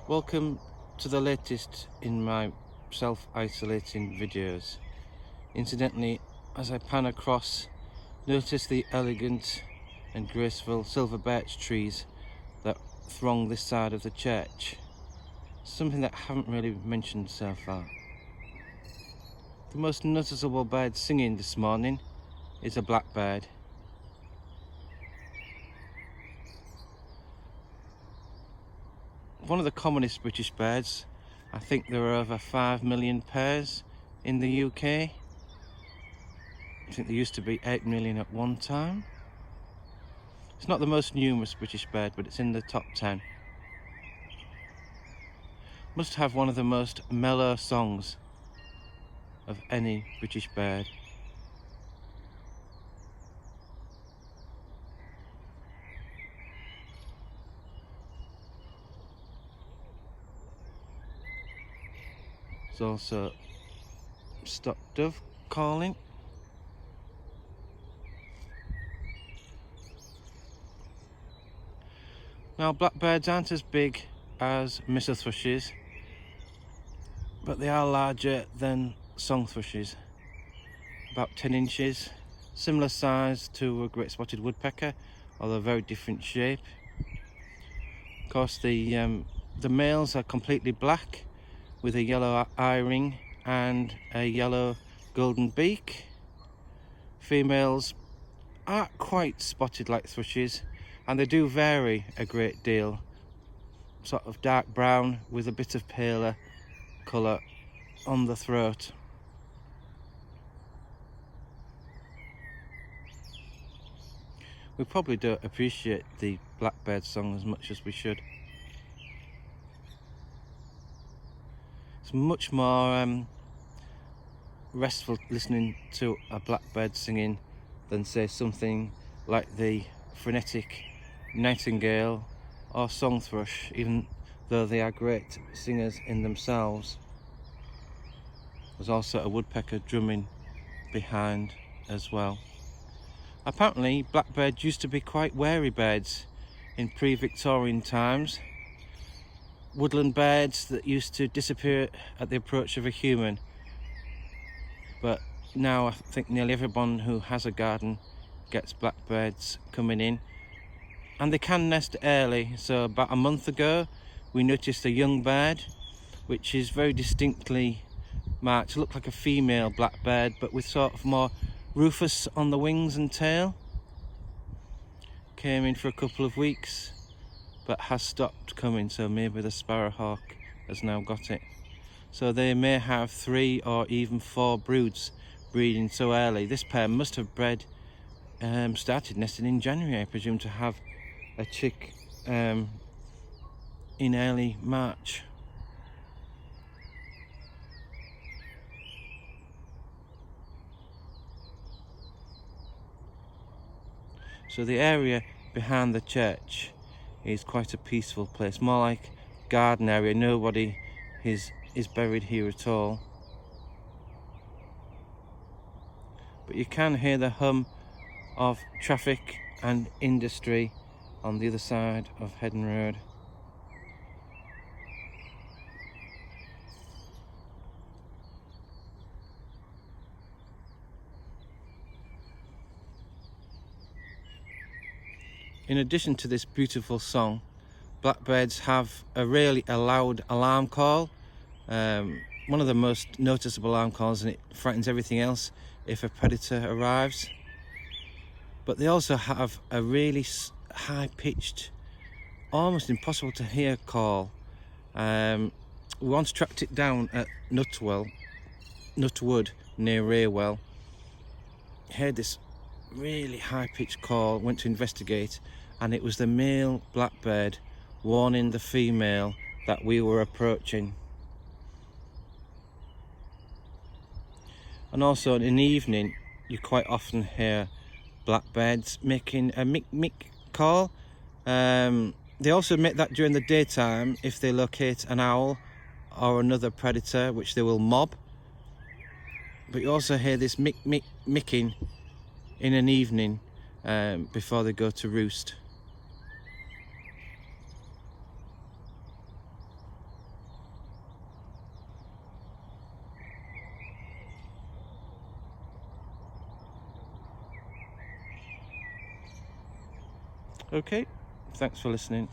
Welcome to the latest in my self-isolating videos. Incidentally, as I pan across, notice the elegant and graceful silver birch trees that throng this side of the church. Something that I haven't really mentioned so far. The most noticeable bird singing this morning is a blackbird. One of the commonest British birds. I think there are over 5 million pairs in the UK. I think there used to be 8 million at one time. It's not the most numerous British bird, but it's in the top 10. Must have one of the most mellow songs of any British bird. There's also stock dove calling. Now, blackbirds aren't as big as missel thrushes, but they are larger than song thrushes, about 10 inches, similar size to a great spotted woodpecker, although very different shape. Of course, the males are completely black with a yellow eye ring and a yellow golden beak. Females aren't quite spotted like thrushes, and they do vary a great deal, sort of dark brown with a bit of paler colour on the throat. We probably don't appreciate the blackbird song as much as we should. It's much more restful listening to a blackbird singing than, say, something like the frenetic nightingale or song thrush, even though they are great singers in themselves. There's also a woodpecker drumming behind as well. Apparently, blackbirds used to be quite wary birds in pre-Victorian times. Woodland birds that used to disappear at the approach of a human. But now I think nearly everyone who has a garden gets blackbirds coming in. And they can nest early, so about a month ago we noticed a young bird which is very distinctly marked, looked like a female blackbird but with sort of more rufous on the wings and tail. Came in for a couple of weeks but has stopped coming, so maybe the sparrowhawk has now got it. So they may have 3 or even 4 broods breeding so early. This pair must have started nesting in January, I presume, to have a chick in early March. So the area behind the church is quite a peaceful place, more like garden area. Nobody is buried here at all. But you can hear the hum of traffic and industry on the other side of Headon Road. In addition to this beautiful song, blackbirds have a loud alarm call. One of the most noticeable alarm calls, and it frightens everything else if a predator arrives. But they also have a really high-pitched, almost impossible to hear call. We once tracked it down at Nutwood near Raywell. Heard this really high-pitched call, went to investigate, and it was the male blackbird warning the female that we were approaching. And also in the evening you quite often hear blackbirds making a mick call. They also make that during the daytime if they locate an owl or another predator, which they will mob. But you also hear this micking in an evening before they go to roost. Okay, thanks for listening.